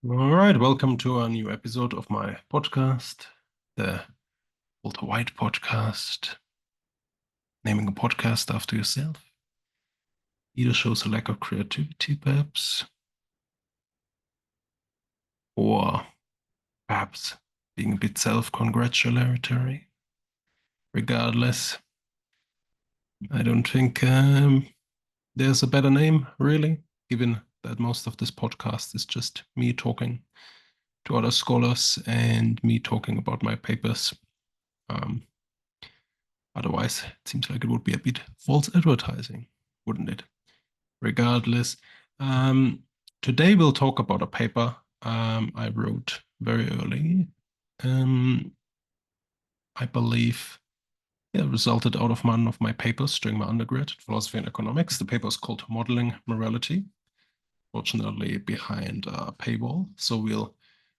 All right, welcome to a new episode of my podcast, the Walter White podcast. Naming a podcast after yourself either shows a lack of creativity, perhaps, or perhaps being a bit self-congratulatory. Regardless, I don't think there's a better name, really, given that most of this podcast is just me talking to other scholars and me talking about my papers. Um, Otherwise, it seems like it would be a bit false advertising, wouldn't it? Regardless, um, today we'll talk about a paper I wrote very early. Um, I believe it resulted out of one of my papers during my undergrad in philosophy and economics. The paper is called Modeling Morality, fortunately behind a paywall. So we'll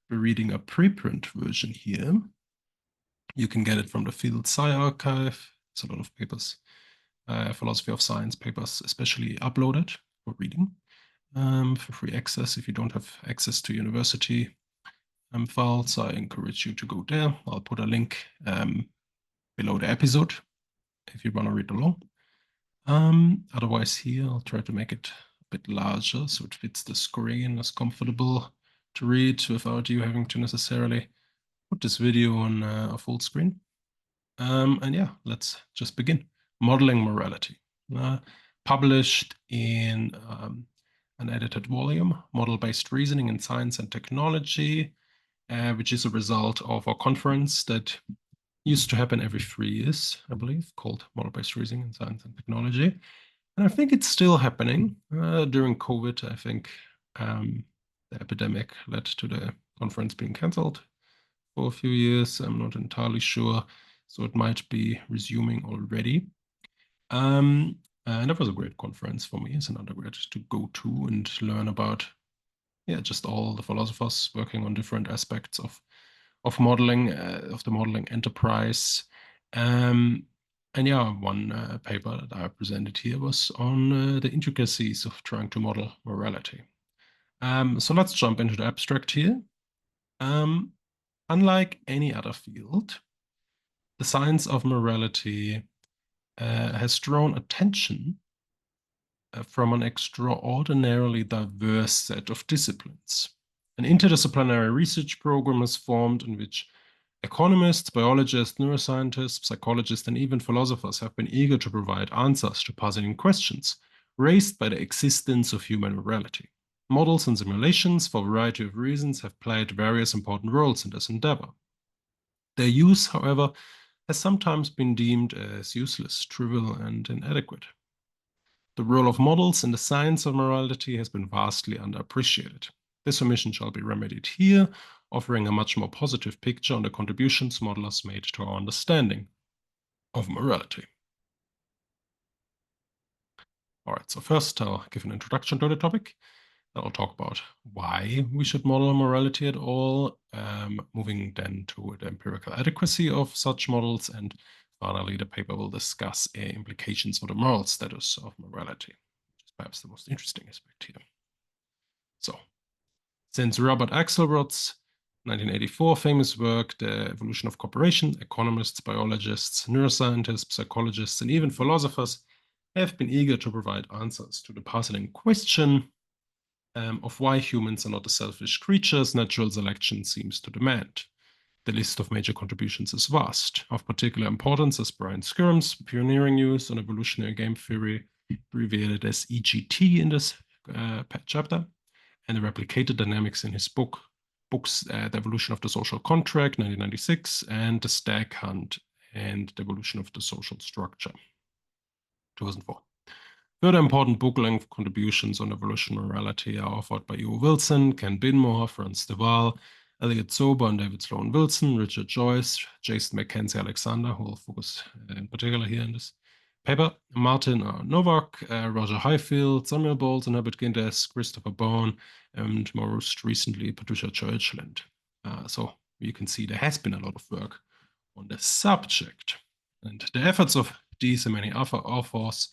be reading a preprint version here. You can get it from the Field Sci archive. It's a lot of papers, philosophy of science papers, especially uploaded for reading for free access. If you don't have access to university files, I encourage you to go there. I'll put a link below the episode if you want to read along. Otherwise, here I'll try to make it a bit larger so it fits the screen, as comfortable to read without you having to necessarily put this video on a full screen. And yeah, let's just begin. Modeling Morality, published in an edited volume, Model-Based Reasoning in Science and Technology, which is a result of a conference that used to happen every 3 years, I believe, called Model-Based Reasoning in Science and Technology. And I think it's still happening. During COVID, I think the epidemic led to the conference being cancelled for a few years. I'm not entirely sure. So it might be resuming already. And that was a great conference for me as an undergrad to go to and learn about, yeah, just all the philosophers working on different aspects of modeling, of the modeling enterprise. And yeah, one paper that I presented here was on the intricacies of trying to model morality. So let's jump into the abstract here. Unlike any other field, the science of morality has drawn attention from an extraordinarily diverse set of disciplines. An interdisciplinary research program is formed in which economists, biologists, neuroscientists, psychologists, and even philosophers have been eager to provide answers to puzzling questions raised by the existence of human morality. Models and simulations, for a variety of reasons, have played various important roles in this endeavor. Their use, however, has sometimes been deemed as useless, trivial, and inadequate. The role of models in the science of morality has been vastly underappreciated. This omission shall be remedied here, offering a much more positive picture on the contributions modelers made to our understanding of morality. All right, so first I'll give an introduction to the topic. Then I'll talk about why we should model morality at all, moving then to the empirical adequacy of such models, and finally the paper will discuss implications for the moral status of morality, which is perhaps the most interesting aspect here. So, since Robert Axelrod's 1984 famous work, The Evolution of Cooperation, economists, biologists, neuroscientists, psychologists, and even philosophers have been eager to provide answers to the puzzling question of why humans are not the selfish creatures natural selection seems to demand. The list of major contributions is vast. Of particular importance is Brian Skyrm's pioneering use on evolutionary game theory, abbreviated as EGT in this chapter, and the replicated dynamics in his books, The Evolution of the Social Contract, 1996, and The Stag Hunt and the Evolution of the Social Structure, 2004. Further important book-length contributions on evolution morality are offered by Evo Wilson, Ken Binmore, Franz de Waal, Elliot Sober and David Sloan Wilson, Richard Joyce, Jason Mackenzie Alexander, who will focus in particular here in this paper, Martin Novak, Roger Highfield, Samuel Bowles and Herbert Gindes, Christopher Bone, and most recently Patricia Churchland. So you can see there has been a lot of work on the subject. And the efforts of these and many other authors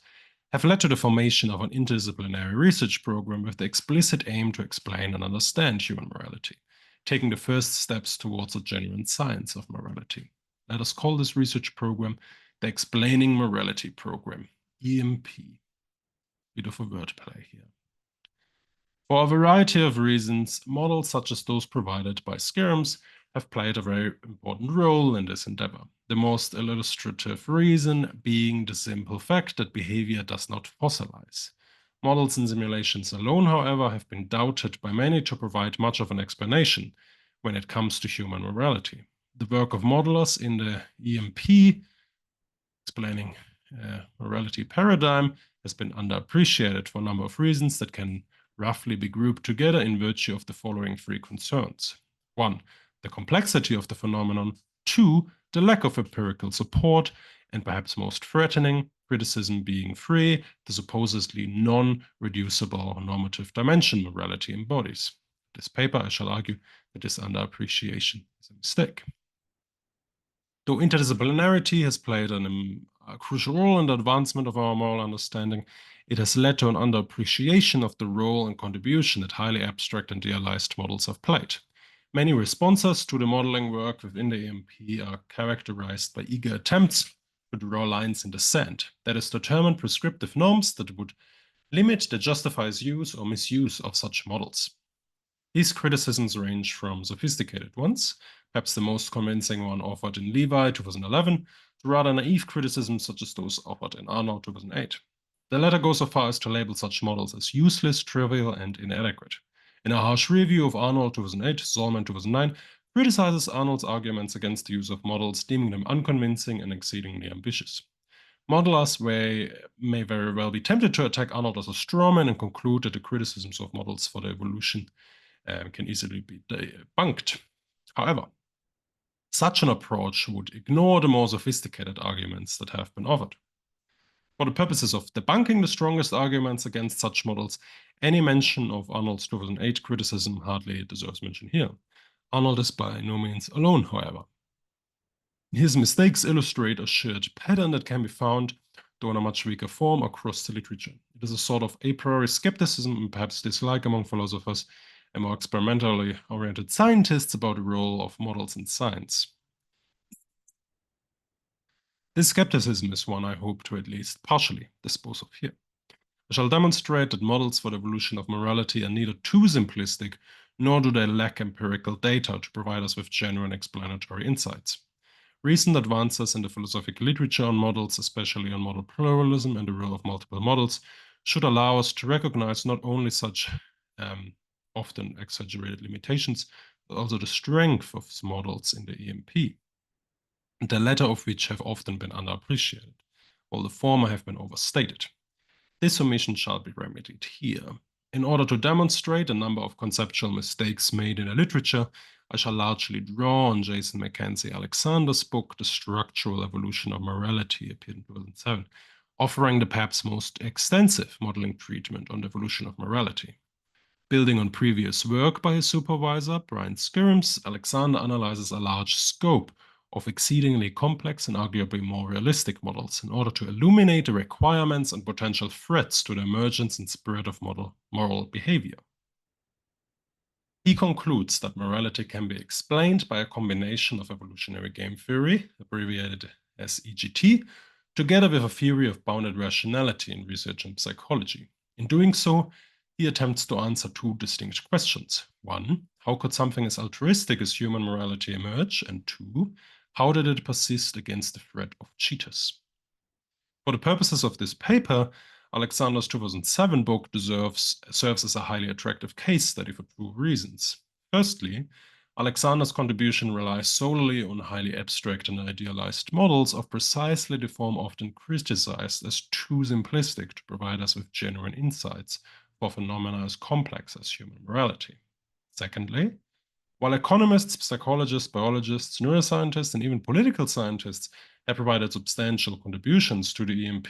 have led to the formation of an interdisciplinary research program with the explicit aim to explain and understand human morality, taking the first steps towards a genuine science of morality. Let us call this research program the Explaining Morality Program, EMP. Bit of a wordplay here. For a variety of reasons, models such as those provided by Skyrms have played a very important role in this endeavor. The most illustrative reason being the simple fact that behavior does not fossilize. Models and simulations alone, however, have been doubted by many to provide much of an explanation when it comes to human morality. The work of modelers in the EMP, explaining morality paradigm, has been underappreciated for a number of reasons that can roughly be grouped together in virtue of the following three concerns. 1. The complexity of the phenomenon. 2. The lack of empirical support. And perhaps most threatening, criticism being free, the supposedly non-reducible normative dimension morality embodies. In this paper, I shall argue that this underappreciation is a mistake. Though interdisciplinarity has played a crucial role in the advancement of our moral understanding, it has led to an underappreciation of the role and contribution that highly abstract and idealized models have played. Many responses to the modeling work within the EMP are characterized by eager attempts to draw lines in the sand, that is, determine prescriptive norms that would limit the justified use or misuse of such models. These criticisms range from sophisticated ones, perhaps the most convincing one offered in Levi 2011, to rather naive criticisms such as those offered in Arnold 2008. The latter go so far as to label such models as useless, trivial, and inadequate. In a harsh review of Arnold 2008, Solman 2009 criticizes Arnold's arguments against the use of models, deeming them unconvincing and exceedingly ambitious. Modelers may very well be tempted to attack Arnold as a strawman and conclude that the criticisms of models for the evolution can easily be debunked. However, such an approach would ignore the more sophisticated arguments that have been offered. For the purposes of debunking the strongest arguments against such models, any mention of Arnold's 2008 criticism hardly deserves mention here. Arnold is by no means alone, however. His mistakes illustrate a shared pattern that can be found, though in a much weaker form, across the literature. It is a sort of a priori skepticism and perhaps dislike among philosophers and more experimentally oriented scientists about the role of models in science. This skepticism is one I hope to at least partially dispose of here. I shall demonstrate that models for the evolution of morality are neither too simplistic, nor do they lack empirical data to provide us with genuine explanatory insights. Recent advances in the philosophical literature on models, especially on model pluralism and the role of multiple models, should allow us to recognize not only such often exaggerated limitations, but also the strength of models in the EMP, the latter of which have often been underappreciated, while the former have been overstated. This omission shall be remedied here. In order to demonstrate a number of conceptual mistakes made in the literature, I shall largely draw on Jason Mackenzie Alexander's book, The Structural Evolution of Morality, appeared in 2007, offering the perhaps most extensive modeling treatment on the evolution of morality. Building on previous work by his supervisor, Brian Skyrms, Alexander analyzes a large scope of exceedingly complex and arguably more realistic models in order to illuminate the requirements and potential threats to the emergence and spread of moral behavior. He concludes that morality can be explained by a combination of evolutionary game theory, abbreviated as EGT, together with a theory of bounded rationality in research and psychology. In doing so, he attempts to answer two distinct questions. 1. How could something as altruistic as human morality emerge? And 2. How did it persist against the threat of cheaters? For the purposes of this paper, Alexander's 2007 book serves as a highly attractive case study for two reasons. Firstly, Alexander's contribution relies solely on highly abstract and idealized models of precisely the form often criticized as too simplistic to provide us with genuine insights for phenomena as complex as human morality. Secondly, while economists, psychologists, biologists, neuroscientists, and even political scientists have provided substantial contributions to the EMP,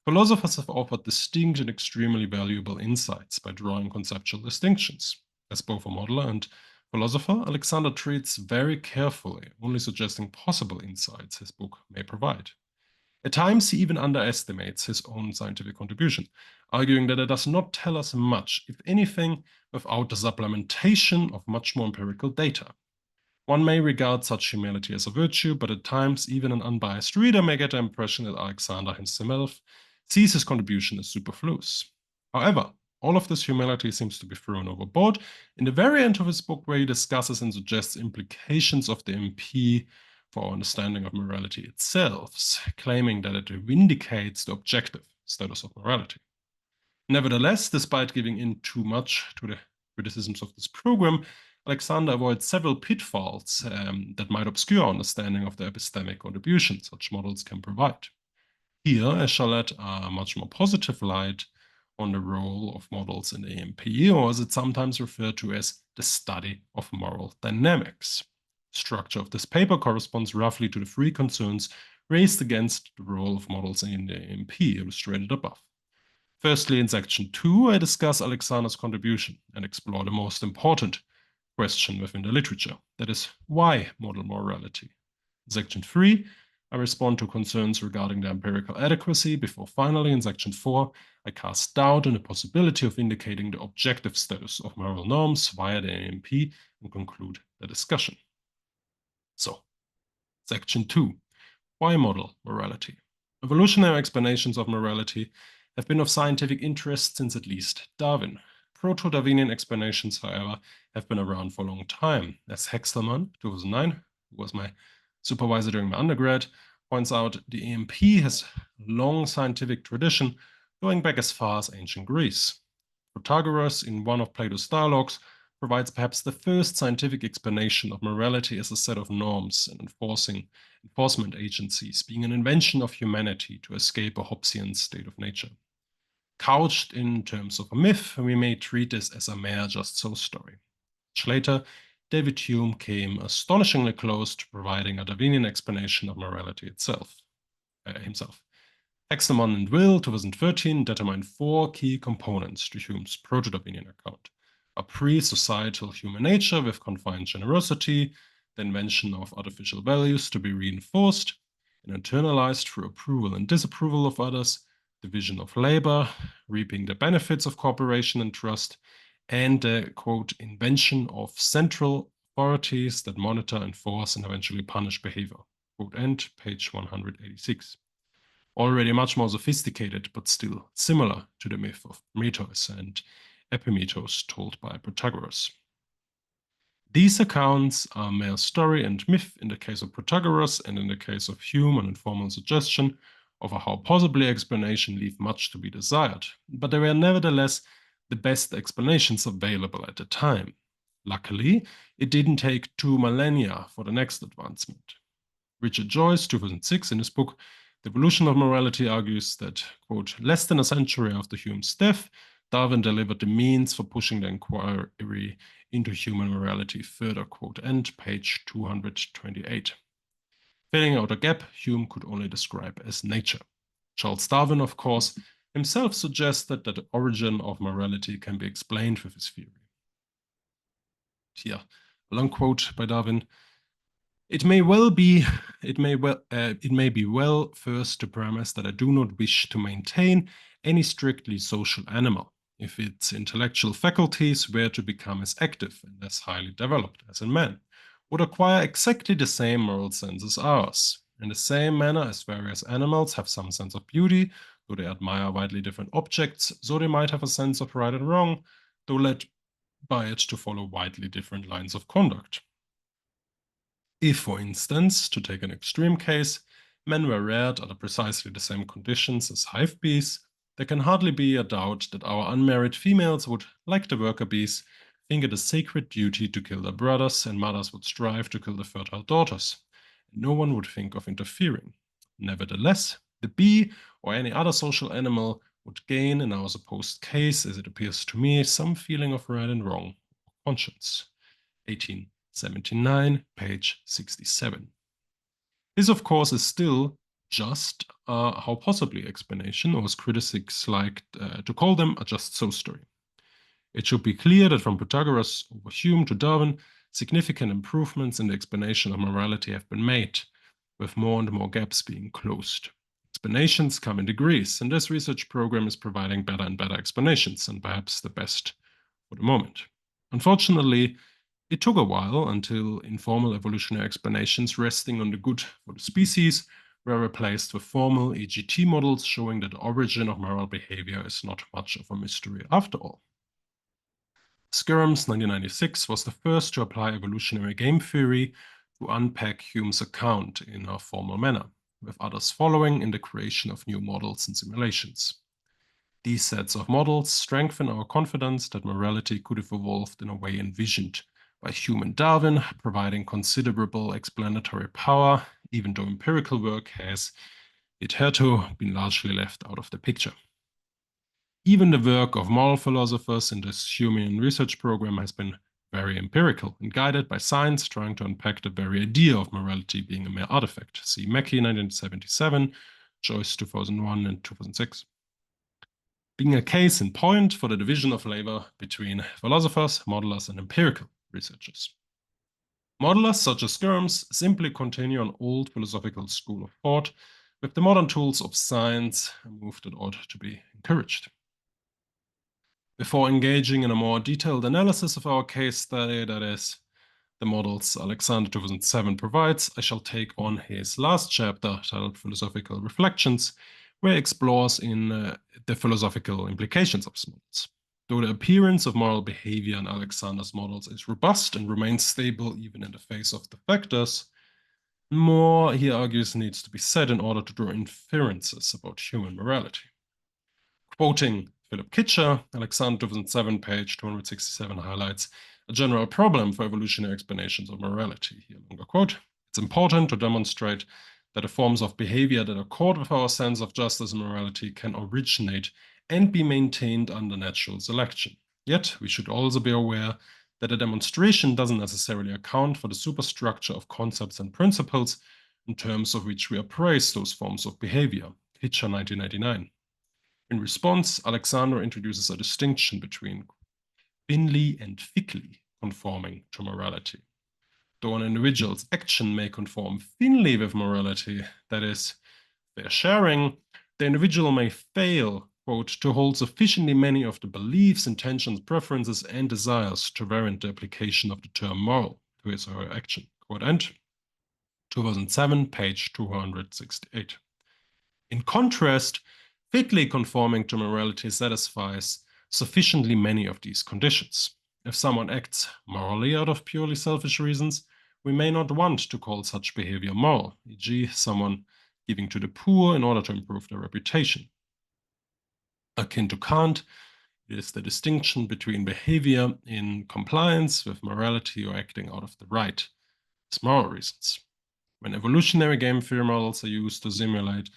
philosophers have offered distinct and extremely valuable insights by drawing conceptual distinctions. As both a modeler and philosopher, Alexander treats very carefully, only suggesting possible insights his book may provide. At times, he even underestimates his own scientific contribution, arguing that it does not tell us much, if anything, without the supplementation of much more empirical data. One may regard such humility as a virtue, but at times even an unbiased reader may get the impression that Alexander himself sees his contribution as superfluous. However, all of this humility seems to be thrown overboard in the very end of his book, where he discusses and suggests implications of the MP for our understanding of morality itself, claiming that it vindicates the objective status of morality. Nevertheless, despite giving in too much to the criticisms of this program, Alexander avoids several pitfalls that might obscure our understanding of the epistemic contribution such models can provide. Here, I shall add a much more positive light on the role of models in AMP, or as it's sometimes referred to as the study of moral dynamics. The structure of this paper corresponds roughly to the three concerns raised against the role of models in the AMP, illustrated above. Firstly, in section 2, I discuss Alexander's contribution and explore the most important question within the literature, that is, why model morality? In section 3, I respond to concerns regarding the empirical adequacy, before finally, in section 4, I cast doubt on the possibility of indicating the objective status of moral norms via the AMP and conclude the discussion. So, section 2, why model morality? Evolutionary explanations of morality have been of scientific interest since at least Darwin. Proto-Darwinian explanations, however, have been around for a long time. As Hexelman, 2009, who was my supervisor during my undergrad, points out, the AMP has a long scientific tradition going back as far as ancient Greece. Protagoras, in one of Plato's dialogues, provides perhaps the first scientific explanation of morality as a set of norms and enforcement agencies, being an invention of humanity to escape a Hobbesian state of nature. Couched in terms of a myth, we may treat this as a mere just-so story. Much later, David Hume came astonishingly close to providing a Darwinian explanation of morality himself. Hexelman and Will, 2013, determined 4 key components to Hume's proto-Darwinian account: a pre-societal human nature with confined generosity, the invention of artificial values to be reinforced and internalized through approval and disapproval of others, division of labor, reaping the benefits of cooperation and trust, and the, quote, invention of central authorities that monitor, enforce, and eventually punish behavior, quote end, page 186. Already much more sophisticated, but still similar to the myth of Prometheus and Epimetheus told by Protagoras. These accounts are mere story and myth in the case of Protagoras, and in the case of Hume, an informal suggestion of how possibly explanation leave much to be desired, but they were nevertheless the best explanations available at the time. Luckily, it didn't take 2 millennia for the next advancement. Richard Joyce, 2006, in his book The Evolution of Morality, argues that, quote, less than a century after Hume's death, Darwin delivered the means for pushing the inquiry into human morality further, quote end, page 228. Filling out a gap Hume could only describe as nature. Charles Darwin, of course, himself suggested that the origin of morality can be explained with his theory. Here, a long quote by Darwin: It may be well first to premise that I do not wish to maintain any strictly social animal, if its intellectual faculties were to become as active and as highly developed as in man, would acquire exactly the same moral sense as ours. In the same manner as various animals have some sense of beauty, though they admire widely different objects, so they might have a sense of right and wrong, though led by it to follow widely different lines of conduct. If, for instance, to take an extreme case, men were reared under precisely the same conditions as hive bees, there can hardly be a doubt that our unmarried females would, like the worker bees, think it a sacred duty to kill their brothers, and mothers would strive to kill their fertile daughters. And no one would think of interfering. Nevertheless, the bee or any other social animal would gain, in our supposed case, as it appears to me, some feeling of right and wrong, or conscience. 1879, page 67. This, of course, is still just how possibly explanation, or as critics like to call them, a just so story. It should be clear that from Protagoras over Hume to Darwin, significant improvements in the explanation of morality have been made, with more and more gaps being closed. Explanations come in degrees, and this research program is providing better and better explanations, and perhaps the best for the moment. Unfortunately, it took a while until informal evolutionary explanations resting on the good for the species were replaced with formal EGT models showing that the origin of moral behavior is not much of a mystery after all. Skyrms 1996 was the first to apply evolutionary game theory to unpack Hume's account in a formal manner, with others following in the creation of new models and simulations. These sets of models strengthen our confidence that morality could have evolved in a way envisioned by Hume and Darwin, providing considerable explanatory power, even though empirical work has hitherto been largely left out of the picture. Even the work of moral philosophers in this Humean research program has been very empirical and guided by science, trying to unpack the very idea of morality being a mere artifact. See Mackey 1977, Joyce 2001 and 2006. Being a case in point for the division of labor between philosophers, modelers, and empirical researchers. Modelers such as Skyrms simply continue an old philosophical school of thought with the modern tools of science, a move that ought to be encouraged. Before engaging in a more detailed analysis of our case study, that is, the models Alexander 2007 provides, I shall take on his last chapter titled Philosophical Reflections, where he explores in the philosophical implications of his models. Though the appearance of moral behavior in Alexander's models is robust and remains stable even in the face of the factors, more, he argues, needs to be said in order to draw inferences about human morality. Quoting Philip Kitcher, Alexander 2007, page 267 highlights a general problem for evolutionary explanations of morality. Here, longer quote, it's important to demonstrate that the forms of behavior that accord with our sense of justice and morality can originate and be maintained under natural selection. Yet, we should also be aware that a demonstration doesn't necessarily account for the superstructure of concepts and principles in terms of which we appraise those forms of behavior. Kitcher 1999. In response, Alexander introduces a distinction between thinly and thickly conforming to morality. Though an individual's action may conform thinly with morality, that is, their sharing, the individual may fail, quote, to hold sufficiently many of the beliefs, intentions, preferences, and desires to warrant the application of the term moral to his or her action, quote end. 2007, page 268. In contrast, thickly conforming to morality satisfies sufficiently many of these conditions. If someone acts morally out of purely selfish reasons, we may not want to call such behavior moral, e.g., someone giving to the poor in order to improve their reputation. Akin to Kant, it is the distinction between behavior in compliance with morality or acting out of the right as moral reasons. When evolutionary game theory models are used to simulate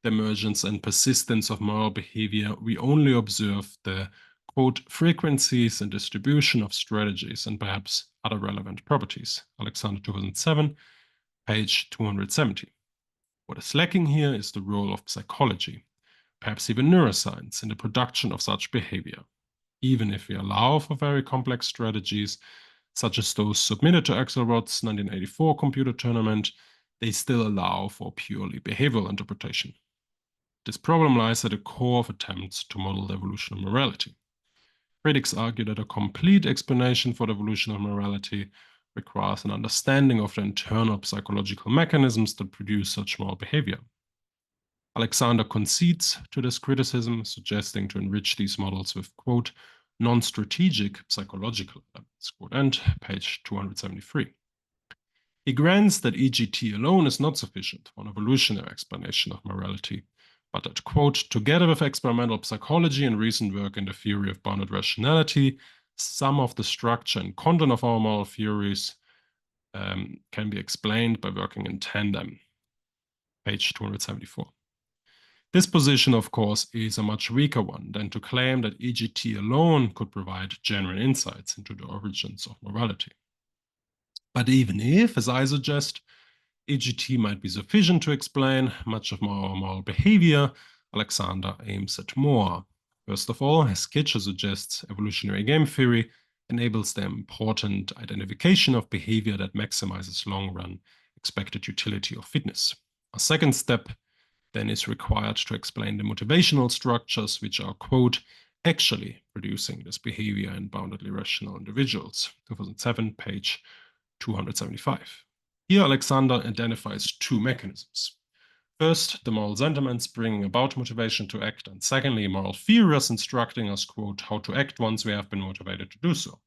the emergence and persistence of moral behavior, we only observe the, quote, frequencies and distribution of strategies and perhaps other relevant properties. Alexander 2007, page 270. What is lacking here is the role of psychology, perhaps even neuroscience, in the production of such behavior. Even if we allow for very complex strategies, such as those submitted to Axelrod's 1984 computer tournament, they still allow for purely behavioral interpretation. This problem lies at the core of attempts to model the evolution of morality. Critics argue that a complete explanation for the evolution of morality requires an understanding of the internal psychological mechanisms that produce such moral behavior. Alexander concedes to this criticism, suggesting to enrich these models with, quote, non-strategic psychological elements, quote end, page 273. He grants that EGT alone is not sufficient for an evolutionary explanation of morality, but that, quote, together with experimental psychology and recent work in the theory of bounded rationality, some of the structure and content of our moral theories can be explained by working in tandem. Page 274. This position, of course, is a much weaker one than to claim that EGT alone could provide genuine insights into the origins of morality. But even if, as I suggest, EGT might be sufficient to explain much of our moral behavior, Alexander aims at more. First of all, as Kitcher suggests, evolutionary game theory enables the important identification of behavior that maximizes long-run expected utility or fitness. A second step then is required to explain the motivational structures which are, quote, actually producing this behavior in boundedly rational individuals. 2007, page 275. Here, Alexander identifies two mechanisms. First, the moral sentiments bringing about motivation to act, and secondly, moral theories instructing us, quote, how to act once we have been motivated to do so.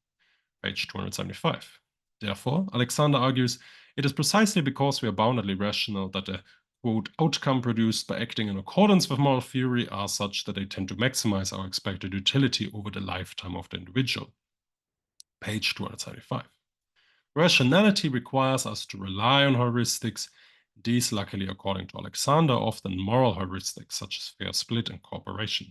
Page 275. Therefore, Alexander argues it is precisely because we are boundedly rational that the, quote, outcome produced by acting in accordance with moral theory are such that they tend to maximize our expected utility over the lifetime of the individual. Page 275. Rationality requires us to rely on heuristics. These, luckily, according to Alexander, are often moral heuristics, such as fair split and cooperation.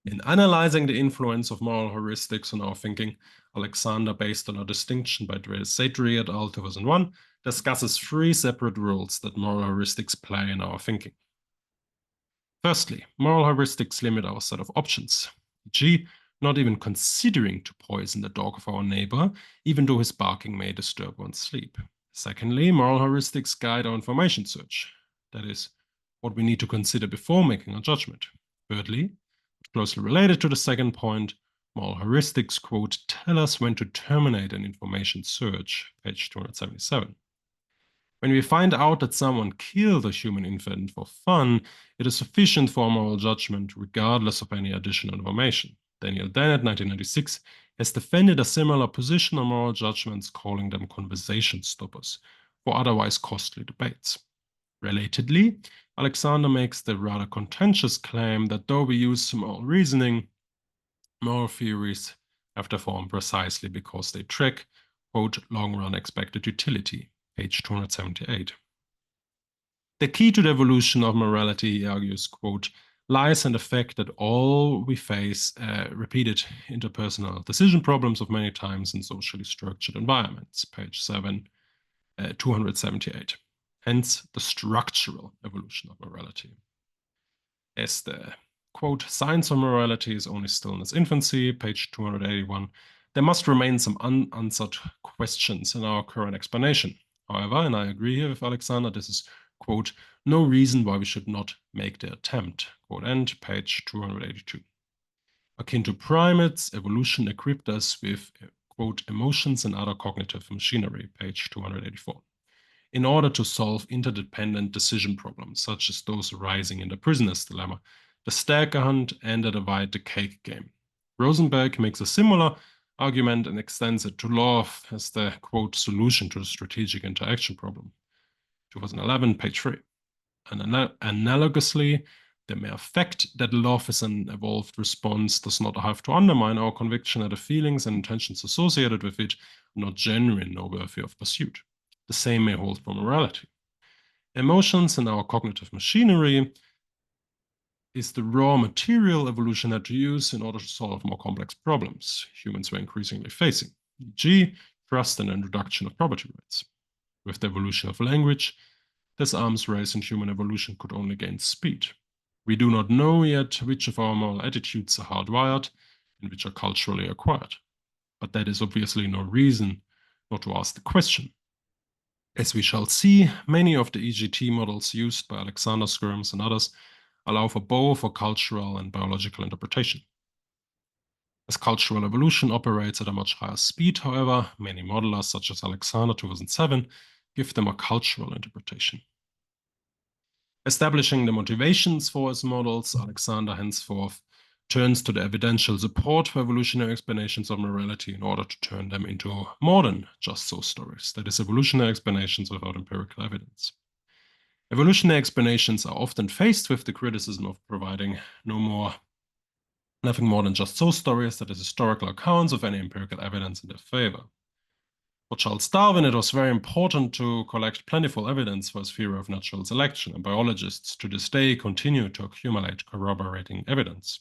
In analyzing the influence of moral heuristics on our thinking, Alexander, based on a distinction by Sadri et al. 2001, discusses three separate roles that moral heuristics play in our thinking. Firstly, moral heuristics limit our set of options, e.g., not even considering to poison the dog of our neighbor, even though his barking may disturb one's sleep. Secondly, moral heuristics guide our information search, that is, what we need to consider before making a judgment. Thirdly, closely related to the second point, moral heuristics, quote, tell us when to terminate an information search, page 277. When we find out that someone killed a human infant for fun, it is sufficient for a moral judgment regardless of any additional information. Daniel Dennett, 1996, has defended a similar position on moral judgments, calling them conversation stoppers for otherwise costly debates. Relatedly, Alexander makes the rather contentious claim that though we use moral reasoning, moral theories have their form precisely because they track, quote, long-run expected utility, page 278. The key to the evolution of morality, he argues, quote, lies in the fact that all we face repeated interpersonal decision problems of many times in socially structured environments, page 278. Hence, the structural evolution of morality. As the, quote, science of morality is only still in its infancy, page 281, there must remain some unanswered questions in our current explanation. However, and I agree here with Alexander, this is, quote, no reason why we should not make the attempt, quote end, page 282. Akin to primates, evolution equipped us with, quote, emotions and other cognitive machinery, page 284. In order to solve interdependent decision problems, such as those arising in the prisoner's dilemma, the stag hunt, and the divide the cake game. Rosenberg makes a similar argument and extends it to love as the, quote, solution to the strategic interaction problem. 2011, page 3. And analogously, the mere fact that love is an evolved response does not have to undermine our conviction that the feelings and intentions associated with it are not genuine nor worthy of pursuit. The same may hold for morality. Emotions in our cognitive machinery is the raw material evolution had to use in order to solve more complex problems humans were increasingly facing, e.g., trust and introduction of property rights. With the evolution of language, this arms race in human evolution could only gain speed. We do not know yet which of our moral attitudes are hardwired and which are culturally acquired. But that is obviously no reason not to ask the question. As we shall see, many of the EGT models used by Alexander Skirms and others allow for both a cultural and biological interpretation. As cultural evolution operates at a much higher speed, however, many modelers, such as Alexander 2007, give them a cultural interpretation. Establishing the motivations for his models, Alexander henceforth turns to the evidential support for evolutionary explanations of morality in order to turn them into modern just-so stories, that is, evolutionary explanations without empirical evidence. Evolutionary explanations are often faced with the criticism of providing nothing more than just-so stories, that is, historical accounts of any empirical evidence in their favor. For Charles Darwin, it was very important to collect plentiful evidence for his theory of natural selection, and biologists to this day continue to accumulate corroborating evidence.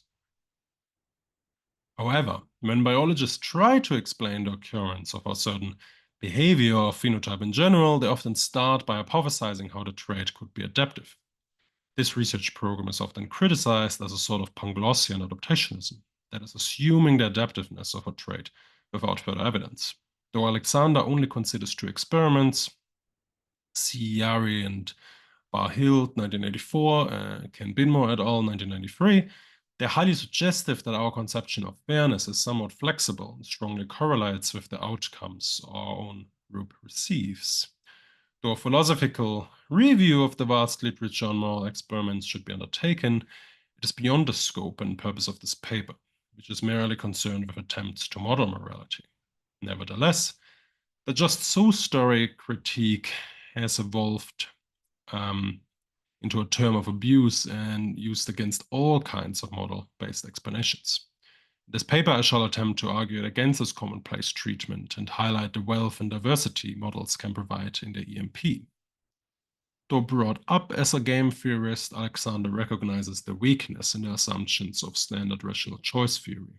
However, when biologists try to explain the occurrence of a certain behavior or phenotype in general, they often start by hypothesizing how the trait could be adaptive. This research program is often criticized as a sort of Panglossian adaptationism, that is, assuming the adaptiveness of a trait without further evidence. Though Alexander only considers two experiments, Ciari and Bar-Hill, 1984, Ken Binmore et al., 1993, they're highly suggestive that our conception of fairness is somewhat flexible and strongly correlates with the outcomes our own group receives. Though a philosophical review of the vast literature on moral experiments should be undertaken, it is beyond the scope and purpose of this paper, which is merely concerned with attempts to model morality. Nevertheless, the just so story critique has evolved into a term of abuse and used against all kinds of model-based explanations. In this paper, I shall attempt to argue against this commonplace treatment and highlight the wealth and diversity models can provide in the EMP. Though brought up as a game theorist, Alexander recognizes the weakness in the assumptions of standard rational choice theory.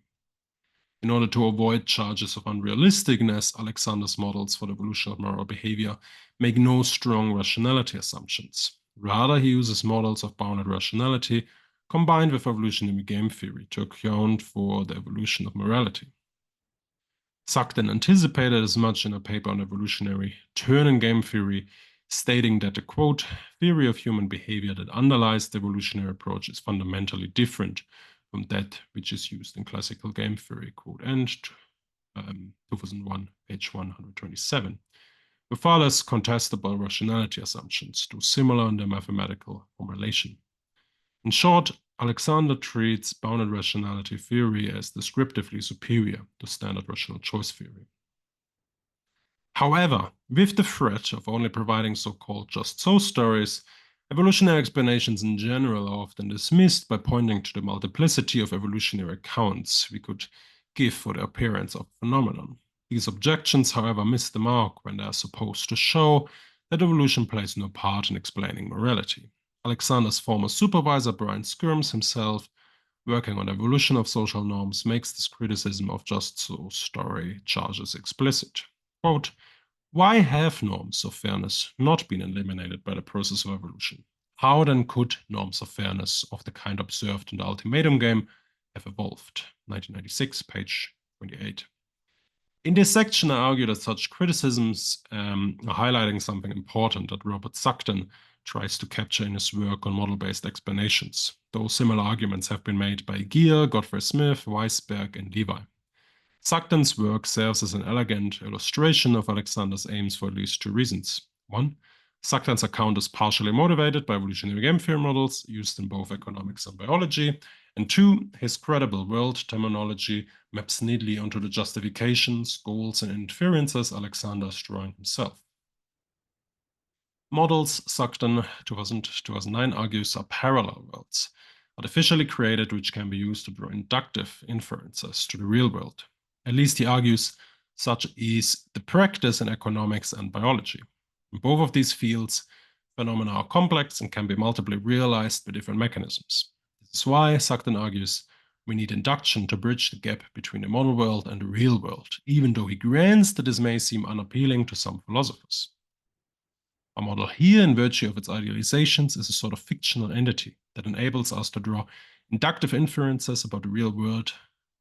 In order to avoid charges of unrealisticness, Alexander's models for the evolution of moral behavior make no strong rationality assumptions. Rather, he uses models of bounded rationality combined with evolutionary game theory to account for the evolution of morality. Sugden anticipated as much in a paper on evolutionary turn in game theory, stating that the, quote, theory of human behavior that underlies the evolutionary approach is fundamentally different from that which is used in classical game theory, quote, end, 2001, page 127, with far less contestable rationality assumptions, though similar in their mathematical formulation. In short, Alexander treats bounded rationality theory as descriptively superior to standard rational choice theory. However, with the threat of only providing so-called just-so stories, evolutionary explanations in general are often dismissed by pointing to the multiplicity of evolutionary accounts we could give for the appearance of a phenomenon. These objections, however, miss the mark when they are supposed to show that evolution plays no part in explaining morality. Alexander's former supervisor, Brian Skirms, himself working on evolution of social norms, makes this criticism of just-so story charges explicit. Quote, why have norms of fairness not been eliminated by the process of evolution? How then could norms of fairness of the kind observed in the ultimatum game have evolved? 1996, page 28. In this section, I argue that such criticisms are highlighting something important that Robert Sugden tries to capture in his work on model-based explanations, though similar arguments have been made by Geer, Godfrey Smith, Weisberg, and Levi. Sugden's work serves as an elegant illustration of Alexander's aims for at least two reasons. One, Sugden's account is partially motivated by evolutionary game theory models used in both economics and biology, and two, his credible world terminology maps neatly onto the justifications, goals, and inferences Alexander is drawing himself. Models, Sugden 2009 argues, are parallel worlds, artificially created, which can be used to draw inductive inferences to the real world. At least he argues such is the practice in economics and biology. In both of these fields, phenomena are complex and can be multiply realized by different mechanisms. This is why, Sugden argues, we need induction to bridge the gap between the model world and the real world, even though he grants that this may seem unappealing to some philosophers. A model here, in virtue of its idealizations, is a sort of fictional entity that enables us to draw inductive inferences about the real world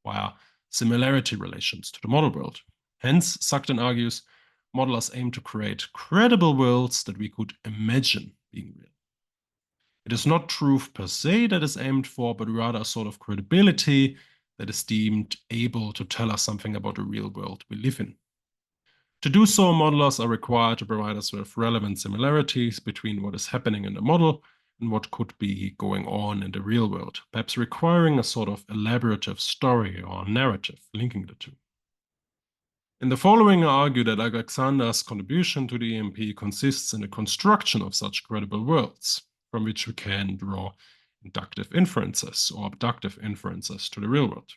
via similarity relations to the model world. Hence, Sugden argues, modelers aim to create credible worlds that we could imagine being real. It is not truth per se that is aimed for, but rather a sort of credibility that is deemed able to tell us something about the real world we live in. To do so, modelers are required to provide us with relevant similarities between what is happening in the model and what could be going on in the real world, perhaps requiring a sort of elaborative story or narrative linking the two. In the following, I argue that Alexander's contribution to the EMP consists in the construction of such credible worlds, from which we can draw inductive inferences or abductive inferences to the real world.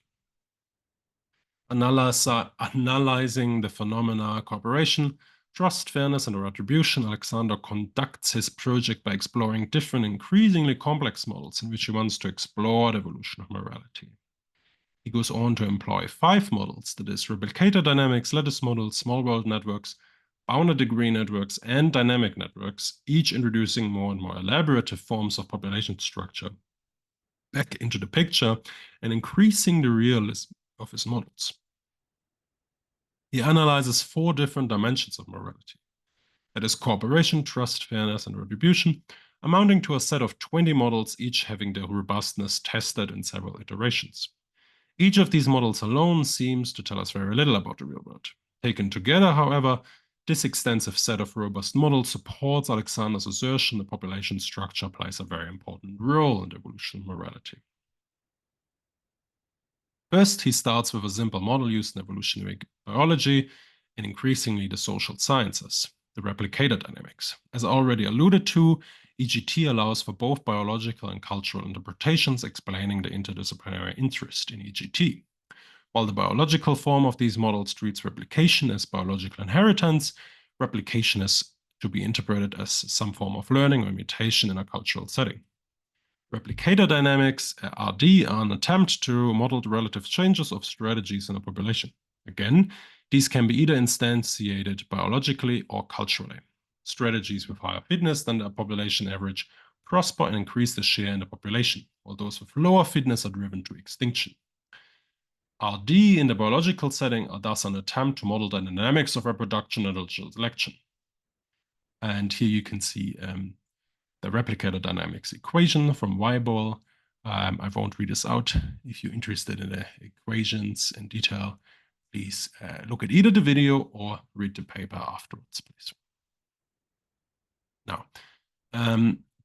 Analyzing the phenomena cooperation, trust, fairness, and retribution, Alexander conducts his project by exploring different increasingly complex models in which he wants to explore the evolution of morality. He goes on to employ 5 models, that is, replicator dynamics, lattice models, small world networks, bounded degree networks, and dynamic networks, each introducing more and more elaborative forms of population structure back into the picture and increasing the realism of his models. He analyzes 4 different dimensions of morality. That is cooperation, trust, fairness, and retribution, amounting to a set of 20 models, each having their robustness tested in several iterations. Each of these models alone seems to tell us very little about the real world. Taken together, however, this extensive set of robust models supports Alexander's assertion that population structure plays a very important role in evolutionary morality. First, he starts with a simple model used in evolutionary biology and increasingly the social sciences, the replicator dynamics. As already alluded to, EGT allows for both biological and cultural interpretations, explaining the interdisciplinary interest in EGT. While the biological form of these models treats replication as biological inheritance, replication is to be interpreted as some form of learning or mutation in a cultural setting. Replicator dynamics, RD, are an attempt to model the relative changes of strategies in a population. Again, these can be either instantiated biologically or culturally. Strategies with higher fitness than the population average prosper and increase the share in the population, while those with lower fitness are driven to extinction. RD in the biological setting are thus an attempt to model the dynamics of reproduction and natural selection. And here you can see the replicator dynamics equation from Weibull. I won't read this out. If you're interested in the equations in detail, please look at either the video or read the paper afterwards, please. Now,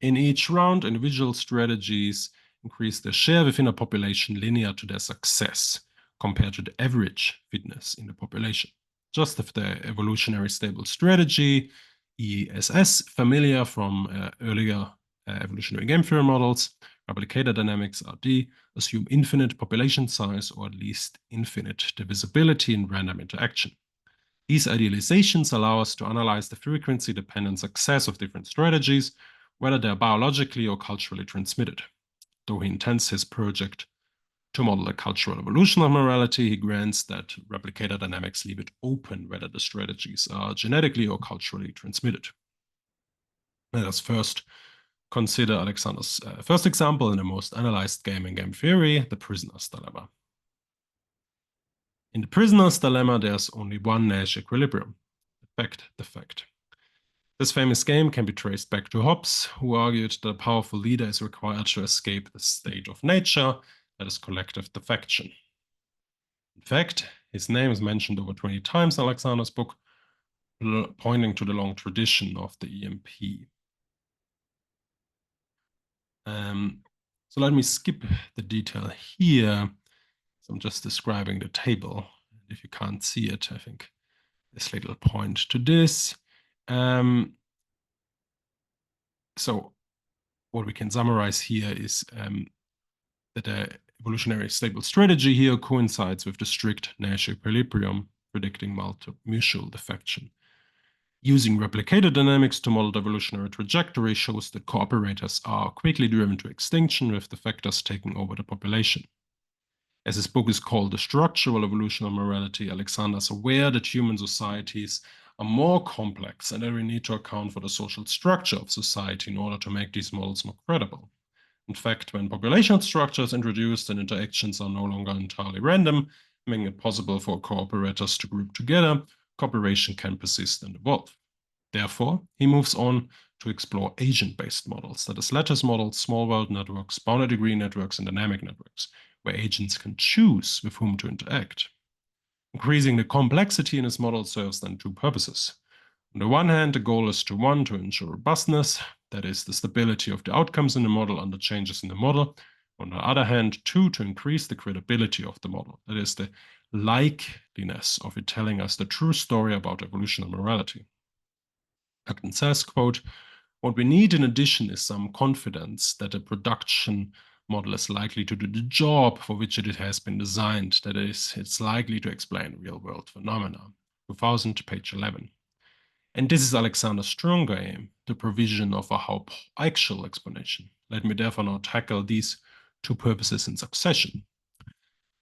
in each round, individual strategies increase their share within a population linear to their success compared to the average fitness in the population. Just as the evolutionary stable strategy, ESS, familiar from earlier evolutionary game theory models, replicator dynamics, RD, assume infinite population size or at least infinite divisibility in random interaction. These idealizations allow us to analyze the frequency-dependent success of different strategies, whether they are biologically or culturally transmitted. Though he intends his project to model a cultural evolution of morality, he grants that replicator dynamics leave it open whether the strategies are genetically or culturally transmitted. Let us first consider Alexander's first example in the most analyzed game in game theory, the prisoner's dilemma. In the prisoner's dilemma, there's only one Nash equilibrium, the fact. This famous game can be traced back to Hobbes, who argued that a powerful leader is required to escape the state of nature, that is collective defection. In fact, his name is mentioned over 20 times in Alexander's book, pointing to the long tradition of the EMP. So let me skip the detail here. So I'm just describing the table. If you can't see it, I think this little point to this. So what we can summarize here is that the evolutionary stable strategy here coincides with the strict Nash equilibrium, predicting mutual defection. Using replicator dynamics to model the evolutionary trajectory shows that cooperators are quickly driven to extinction, with defectors taking over the population. As his book is called The Structural Evolution of Morality, Alexander is aware that human societies are more complex and that we need to account for the social structure of society in order to make these models more credible. In fact, when population structure is introduced and interactions are no longer entirely random, making it possible for cooperators to group together, cooperation can persist and evolve. Therefore, he moves on to explore agent-based models, that is, lattice models, small world networks, bounded degree networks, and dynamic networks, where agents can choose with whom to interact. Increasing the complexity in his model serves then two purposes. On the one hand, the goal is to ensure robustness, that is, the stability of the outcomes in the model under changes in the model. On the other hand, two, to increase the credibility of the model, that is, the likeliness of it telling us the true story about evolution and morality. Acton says, quote, "What we need in addition is some confidence that a production model is likely to do the job for which it has been designed, that is, it's likely to explain real-world phenomena." 2000, page 11. And this is Alexander's stronger aim, the provision of a how-actual explanation. Let me therefore now tackle these two purposes in succession.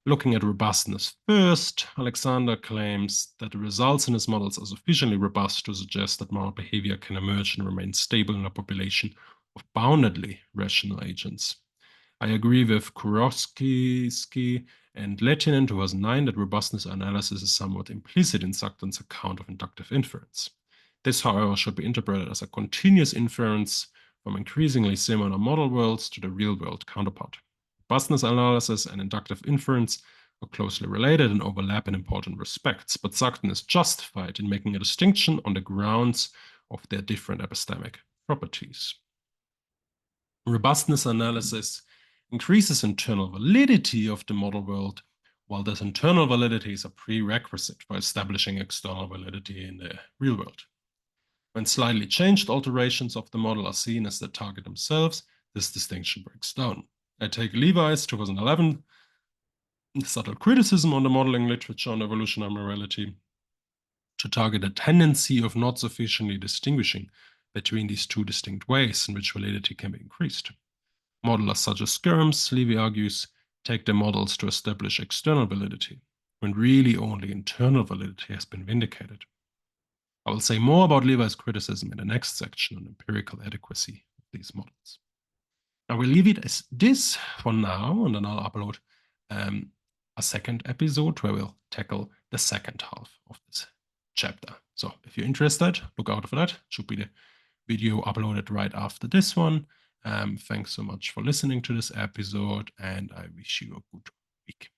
Looking at robustness first, Alexander claims that the results in his models are sufficiently robust to suggest that moral behavior can emerge and remain stable in a population of boundedly rational agents. I agree with Kurowski and Letin in 2009 that robustness analysis is somewhat implicit in Sugden's account of inductive inference. This, however, should be interpreted as a continuous inference from increasingly similar model worlds to the real-world counterpart. Robustness analysis and inductive inference are closely related and overlap in important respects, but Sugden is justified in making a distinction on the grounds of their different epistemic properties. Robustness analysis increases internal validity of the model world, while this internal validity is a prerequisite for establishing external validity in the real world. When slightly changed alterations of the model are seen as the target themselves, this distinction breaks down. I take Levi's 2011 subtle criticism on the modeling literature on evolutionary morality to target a tendency of not sufficiently distinguishing between these two distinct ways in which validity can be increased. Modelers such as Skirms, Levy argues, take their models to establish external validity, when really only internal validity has been vindicated. I will say more about Levi's criticism in the next section on empirical adequacy of these models. I will leave it as this for now, and then I'll upload a second episode where we'll tackle the second half of this chapter. So if you're interested, look out for that. It should be the video uploaded right after this one. Thanks so much for listening to this episode, and I wish you a good week.